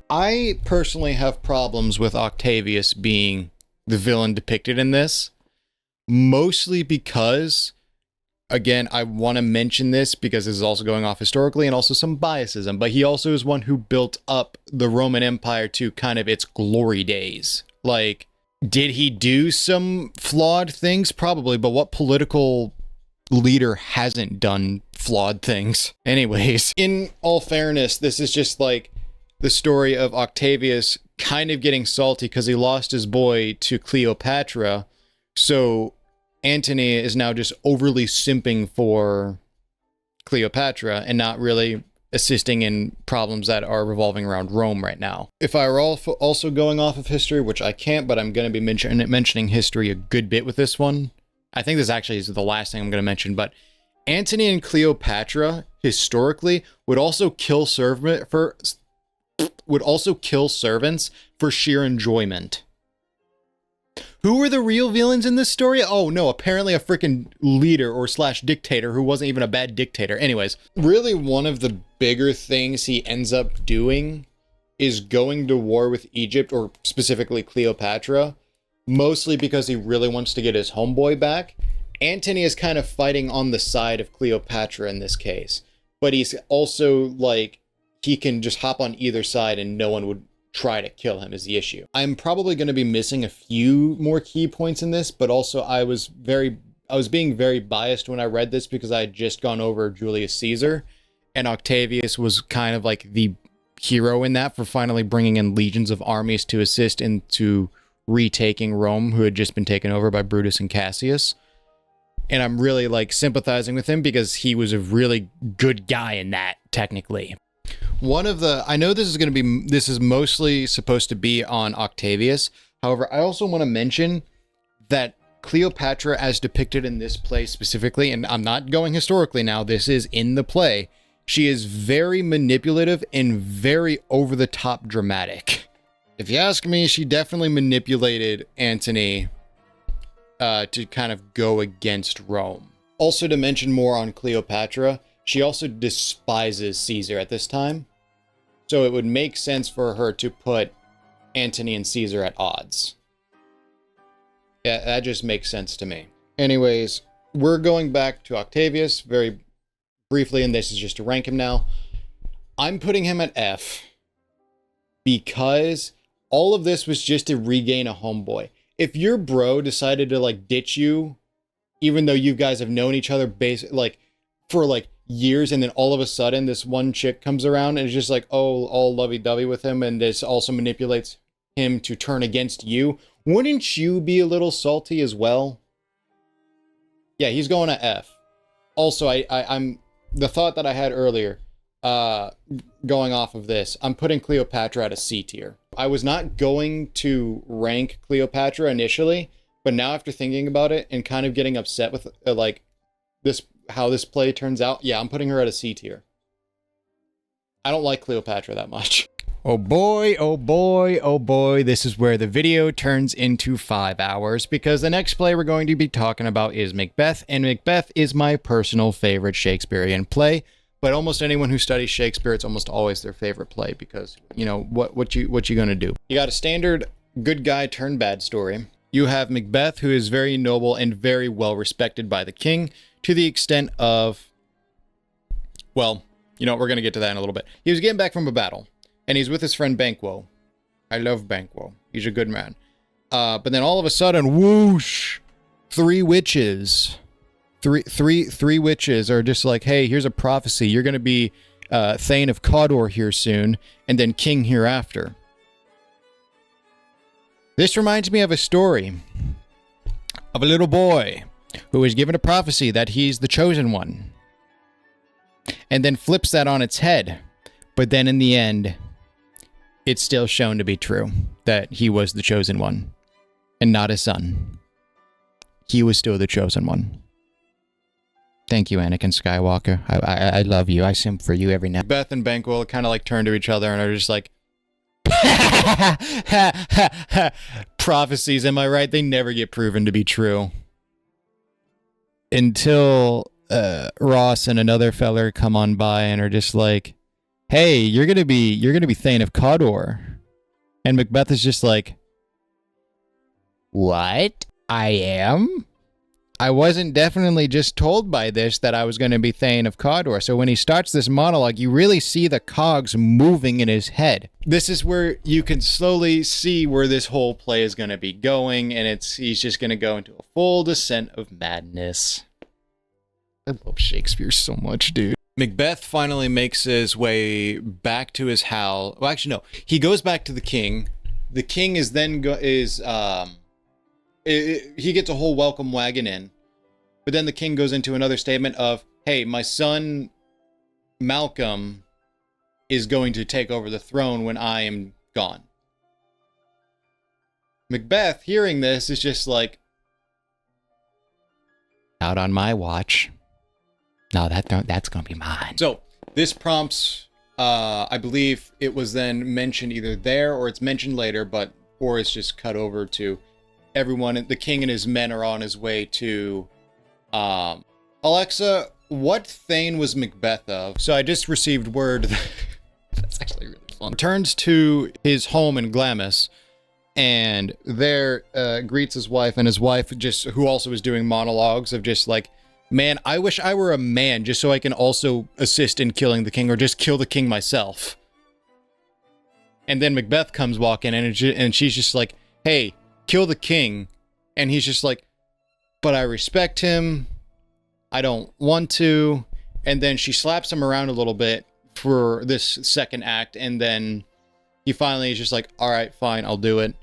I personally have problems with Octavius being the villain depicted in this, mostly because, again, I want to mention this because this is also going off historically and also some biasism, but he also is one who built up the Roman Empire to kind of its glory days. Like, did he do some flawed things? Probably, but what political leader hasn't done flawed things? Anyways, in all fairness, this is just like the story of Octavius kind of getting salty because he lost his boy to Cleopatra, so Antony is now just overly simping for Cleopatra and not really assisting in problems that are revolving around Rome right now. If I were also going off of history, which I can't, but I'm going to be mentioning history a good bit with this one. I think this actually is the last thing I'm going to mention, but Antony and Cleopatra historically would also kill servants for sheer enjoyment. Who were the real villains in this story? Oh no, apparently a freaking leader or / dictator who wasn't even a bad dictator. Anyways, really one of the bigger things he ends up doing is going to war with Egypt, or specifically Cleopatra, mostly because he really wants to get his homeboy back. Antony is kind of fighting on the side of Cleopatra in this case, but he's also like, he can just hop on either side and no one would try to kill him is the issue. I'm probably going to be missing a few more key points in this, but also I was being very biased when I read this because I had just gone over Julius Caesar, and Octavius was kind of like the hero in that for finally bringing in legions of armies to assist into retaking Rome, who had just been taken over by Brutus and Cassius. And I'm really like sympathizing with him because he was a really good guy in that, technically. I know this is mostly supposed to be on Octavius. However, I also want to mention that Cleopatra, as depicted in this play specifically, and I'm not going historically now, this is in the play, she is very manipulative and very over-the-top dramatic. If you ask me, she definitely manipulated Antony to kind of go against Rome. Also, to mention more on Cleopatra, she also despises Caesar at this time. So it would make sense for her to put Antony and Caesar at odds. Yeah, that just makes sense to me. Anyways, we're going back to Octavius very briefly, and this is just to rank him now. I'm putting him at F because all of this was just to regain a homeboy. If your bro decided to like ditch you, even though you guys have known each other for years, and then all of a sudden this one chick comes around and is just like, oh, all lovey-dovey with him, and this also manipulates him to turn against you, wouldn't you be a little salty as well? Yeah, he's going to F. Also, I'm the thought that I had earlier, going off of this, I'm putting Cleopatra at a C tier. I was not going to rank Cleopatra initially, but now after thinking about it and kind of getting upset with how this play turns out, yeah, I'm putting her at a C tier. I don't like Cleopatra that much. Oh boy, oh boy, oh boy, this is where the video turns into 5 hours, because the next play we're going to be talking about is Macbeth, and Macbeth is my personal favorite Shakespearean play, but almost anyone who studies Shakespeare, it's almost always their favorite play, because, you know, what you gonna do? You got a standard good guy turned bad story. You have Macbeth, who is very noble and very well respected by the king, to the extent of, well, you know, we're going to get to that in a little bit. He was getting back from a battle, and he's with his friend Banquo. I love Banquo. He's a good man. But then all of a sudden, whoosh, three witches are just like, hey, here's a prophecy. You're going to be Thane of Cawdor here soon, and then king hereafter. This reminds me of a story of a little boy who is given a prophecy that he's the chosen one, and then flips that on its head. But then in the end, it's still shown to be true that he was the chosen one and not his son. He was still the chosen one. Thank you, Anakin Skywalker. I love you. I simp for you every night. Beth and Banquo kind of like turn to each other and are just like, prophecies, am I right? They never get proven to be true. Until Ross and another feller come on by and are just like, hey, you're gonna be Thane of Cawdor. And Macbeth is just like, what? I am? I wasn't definitely just told by this that I was going to be Thane of Cawdor. So when he starts this monologue, you really see the cogs moving in his head. This is where you can slowly see where this whole play is going to be going, and he's just going to go into a full descent of madness. I love Shakespeare so much, dude. Macbeth finally makes his way back to his house. Well, actually, no. He goes back to the king. The king is then he gets a whole welcome wagon in, but then the king goes into another statement of, hey, my son Malcolm is going to take over the throne when I am gone. Macbeth, hearing this, is just like, out on my watch. No, that's gonna be mine. So this prompts, I believe it was then mentioned either there or it's mentioned later, or it's just cut over to everyone. The king and his men are on his way to, Alexa, what Thane was Macbeth of? So I just received word that's actually really fun. Returns to his home in Glamis, and there greets his wife, and his wife who also is doing monologues of just like, man, I wish I were a man just so I can also assist in killing the king, or just kill the king myself. And then Macbeth comes walking in, and she's just like, hey, kill the king. And he's just like, but I respect him. I don't want to. And then she slaps him around a little bit for this second act. And then he finally is just like, all right, fine, I'll do it.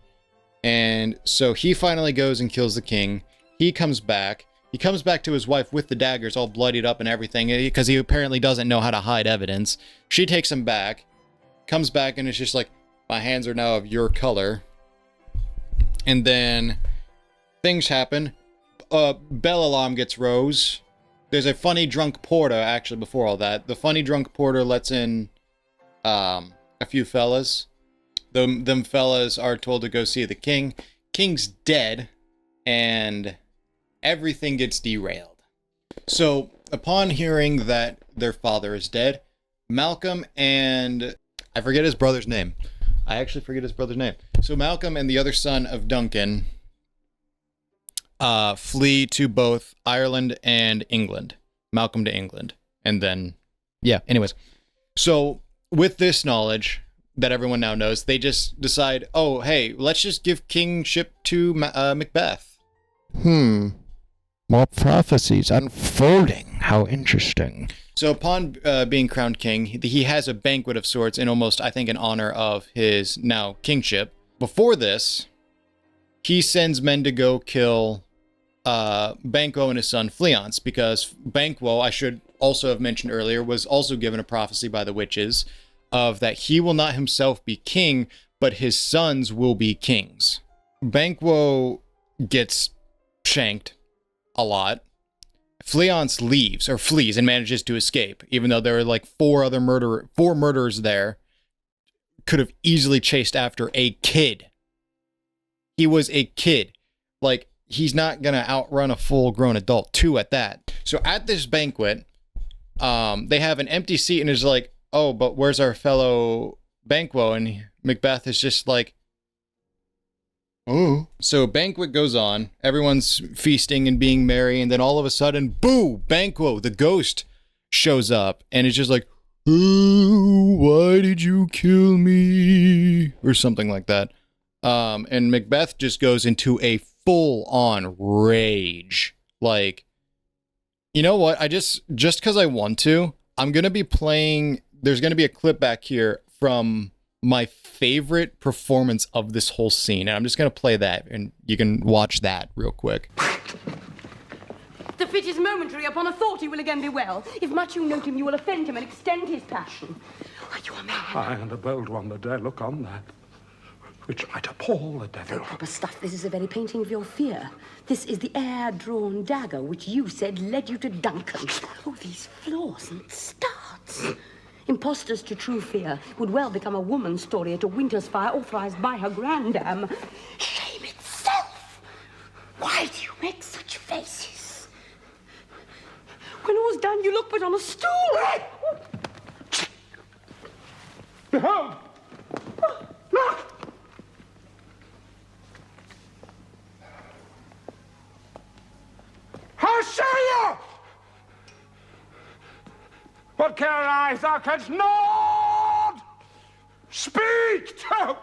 And so he finally goes and kills the king. He comes back. He comes back to his wife with the daggers all bloodied up and everything, because he apparently doesn't know how to hide evidence. She takes him back. comes back and it's just like, my hands are now of your color. And then things happen. Bell alarm gets rose. There's a funny drunk porter, actually, before all that. The funny drunk porter lets in a few fellas. Them fellas are told to go see the king. King's dead, and everything gets derailed. So, upon hearing that their father is dead, Malcolm and... I forget his brother's name. So Malcolm and the other son of Duncan flee to both Ireland and England. Malcolm to England. And then, yeah, anyways. So, with this knowledge that everyone now knows, they just decide, oh, hey, let's just give kingship to Macbeth. More prophecies unfolding. How interesting. So upon being crowned king, he has a banquet of sorts in almost, I think, in honor of his now kingship. Before this, he sends men to go kill Banquo and his son Fleance, because Banquo, I should also have mentioned earlier, was also given a prophecy by the witches of that he will not himself be king, but his sons will be kings. Banquo gets shanked a lot. Fleance flees and manages to escape, even though there are like four murderers there. Could have easily chased after a kid. He was a kid. Like, he's not gonna outrun a full-grown adult, too, at that. So at this banquet, they have an empty seat, and it's like, oh, but where's our fellow Banquo? And Macbeth is just like, oh. So banquet goes on, everyone's feasting and being merry, and then all of a sudden, boo, Banquo, the ghost, shows up, and it's just like, oh, why did you kill me? Or something like that. And Macbeth just goes into a full-on rage. Like, you know what, just because I want to, I'm gonna be playing, there's gonna be a clip back here from my favorite performance of this whole scene, and I'm just gonna play that, and you can watch that real quick. The fit is momentary. Upon a thought he will again be well. If much you note him, you will offend him and extend his passion. Are you a man? I and a bold one that dare look on that, which might appall the devil. Proper stuff. This is the very painting of your fear. This is the air-drawn dagger which you said led you to Duncan. Oh, these flaws and starts. Impostors to true fear would well become a woman's story at a winter's fire authorized by her grandam. Shame itself! Why do you make such faces? When all's done, you look but on a stool. Behold! Look! How say you? What care I thou canst not speak to?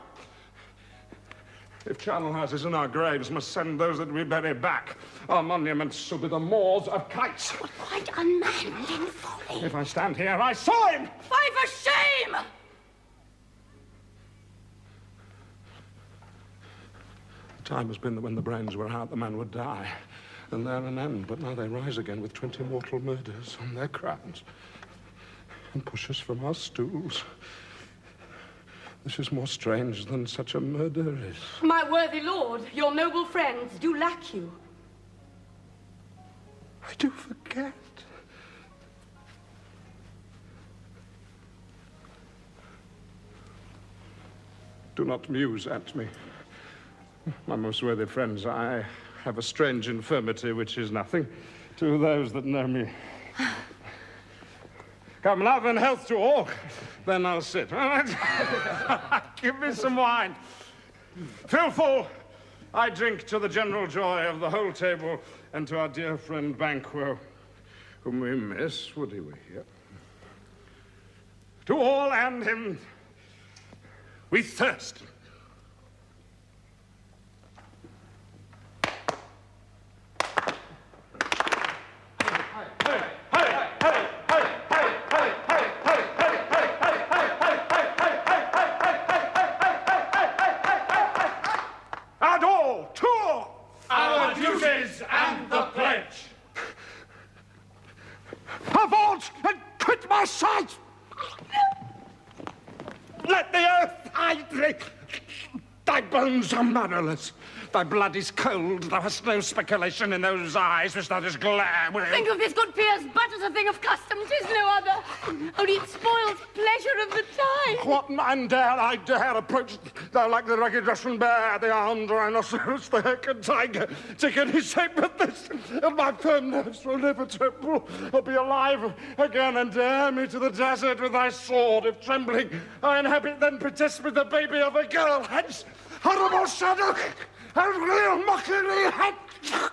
If charnel houses in our graves must send those that we bury back, our monuments shall be the moors of kites. What quite unmanned in folly. If I stand here, I saw him! Fie for shame! The time has been that when the brains were out, the man would die. And there an end, but now they rise again with 20 mortal murders on their crowns and push us from our stools. This is more strange than such a murder is. My worthy lord, your noble friends do lack you. I do forget. Do not muse at me. My most worthy friends, I have a strange infirmity which is nothing to those that know me. Come, love and health to all. Then I'll sit. Give me some wine. Fill full. I drink to the general joy of the whole table and to our dear friend Banquo, whom we miss, would he were here. To all and him, we thirst. Avaunt and quit my sight! Let the earth hide thee. Thy bones are marrowless. Thy blood is cold. Thou hast no speculation in those eyes which thou dost glare with. Think of this, good Piers, but as a thing of custom, 'tis no other. Only it spoils pleasure of the time. What man dare I dare approach thou like the rugged Russian bear, the armed rhinoceros, the Heckin tiger? Take any shape but this, and my firm nerves will never tremble or be alive again, and dare me to the desert with thy sword, if trembling I inhabit, then protest with the baby of a girl. Hence, horrible shadow, and real mockery, hence.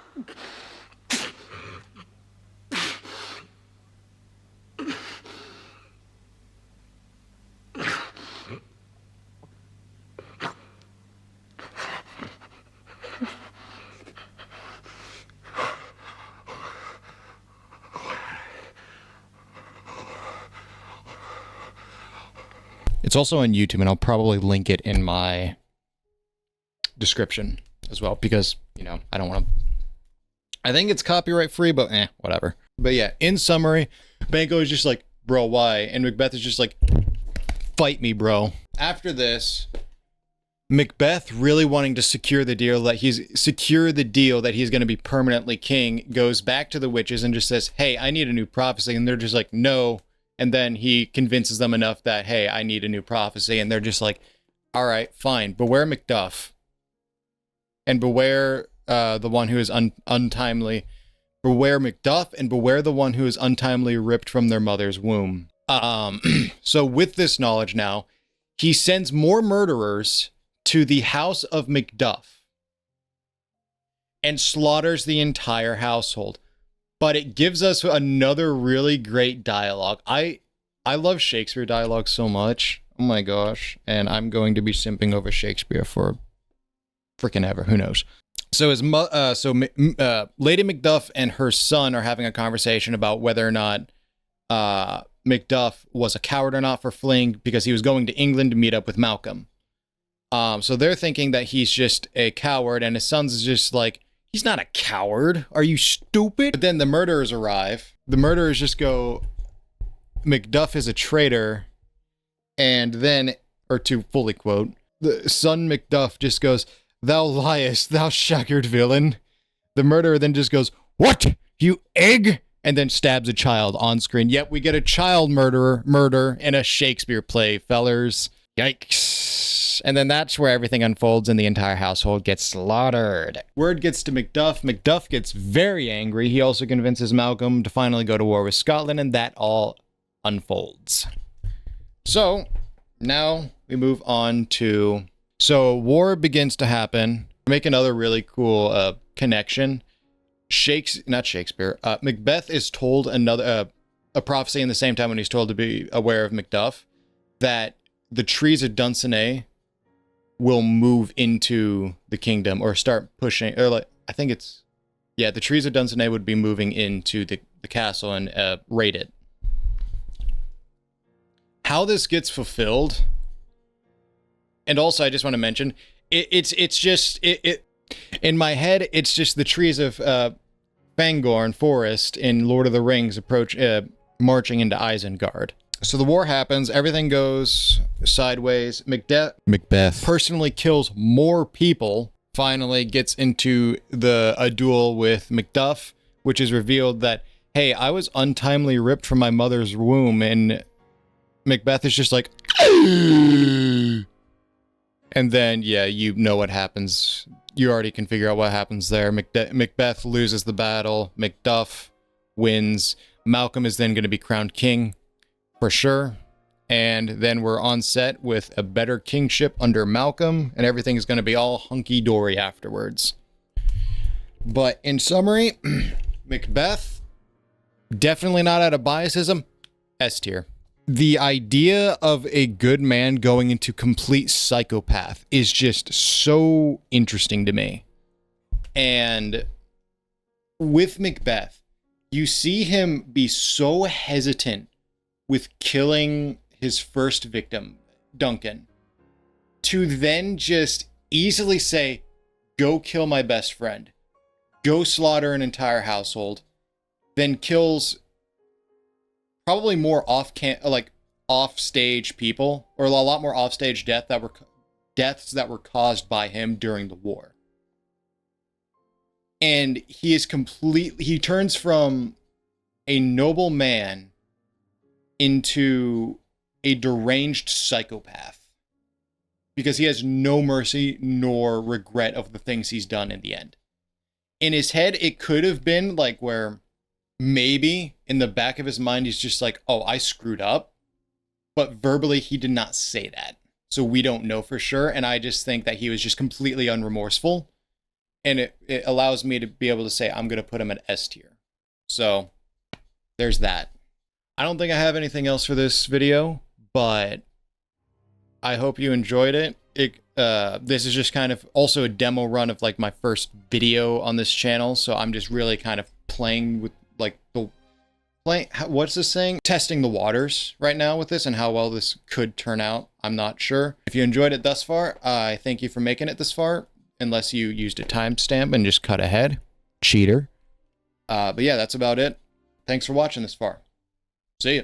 It's also on YouTube, and I'll probably link it in my description as well, because, you know, I don't want to... I think it's copyright free, but whatever. But yeah, in summary, Banquo is just like, bro, why? And Macbeth is just like, fight me, bro. After this, Macbeth, really wanting to secure the deal that he's going to be permanently king, goes back to the witches and just says, hey, I need a new prophecy. And they're just like, no. And then he convinces them enough that, hey, I need a new prophecy. And they're just like, all right, fine. Beware Macduff. And beware the one who is untimely. Beware Macduff, and beware the one who is untimely ripped from their mother's womb. So with this knowledge now, he sends more murderers to the house of Macduff and slaughters the entire household. But it gives us another really great dialogue. I love Shakespeare dialogue so much. Oh my gosh. And I'm going to be simping over Shakespeare for freaking ever. Who knows? So Lady Macduff and her son are having a conversation about whether or not Macduff was a coward or not for fleeing, because he was going to England to meet up with Malcolm. So they're thinking that he's just a coward, and his son's just like, he's not a coward. Are you stupid? But then the murderers arrive. The murderers just go, Macduff is a traitor. And then, or to fully quote, the son Macduff just goes, thou liest, thou shaggered villain. The murderer then just goes, what? You egg? And then stabs a child on screen. Yep, we get a child murder in a Shakespeare play, fellers. Yikes. And then that's where everything unfolds and the entire household gets slaughtered. Word gets to Macduff. Macduff gets very angry. He also convinces Malcolm to finally go to war with Scotland, and that all unfolds. So, now we move on to... So, war begins to happen. Make another really cool connection. Macbeth is told a prophecy in the same time when he's told to be aware of Macduff, that the trees of Dunsinane will move into the kingdom or start pushing, or like, I think it's, yeah, the trees of Dunsinane would be moving into the castle and raid it. How this gets fulfilled, and also I just want to mention, it's just in my head, it's just the trees of Fangorn Forest in Lord of the Rings marching into Isengard. So the war happens, everything goes sideways. Macbeth personally kills more people, finally gets into a duel with Macduff, which is revealed that, hey, I was untimely ripped from my mother's womb, and Macbeth is just like, and then, yeah, you know what happens. You already can figure out what happens there. Macbeth loses the battle. Macduff wins. Malcolm is then going to be crowned king, for sure. And then we're on set with a better kingship under Malcolm, and everything is going to be all hunky-dory afterwards. But in summary, Macbeth, definitely not out of biasism, S tier. The idea of a good man going into complete psychopath is just so interesting to me. And with Macbeth, you see him be so hesitant with killing his first victim, Duncan, to then just easily say, go kill my best friend, go slaughter an entire household, then kills probably more offstage people, or a lot more offstage deaths that were caused by him during the war. And he turns from a noble man into a deranged psychopath because he has no mercy nor regret of the things he's done in the end. In his head, it could have been like where maybe in the back of his mind, he's just like, oh, I screwed up. But verbally, he did not say that. So we don't know for sure. And I just think that he was just completely unremorseful. And it allows me to be able to say, I'm going to put him at S tier. So there's that. I don't think I have anything else for this video, but I hope you enjoyed it. This is just kind of also a demo run of like my first video on this channel. So I'm just really kind of playing with like what's this saying? Testing the waters right now with this and how well this could turn out. I'm not sure. If you enjoyed it thus far, I thank you for making it this far, unless you used a timestamp and just cut ahead. Cheater. But yeah, that's about it. Thanks for watching this far.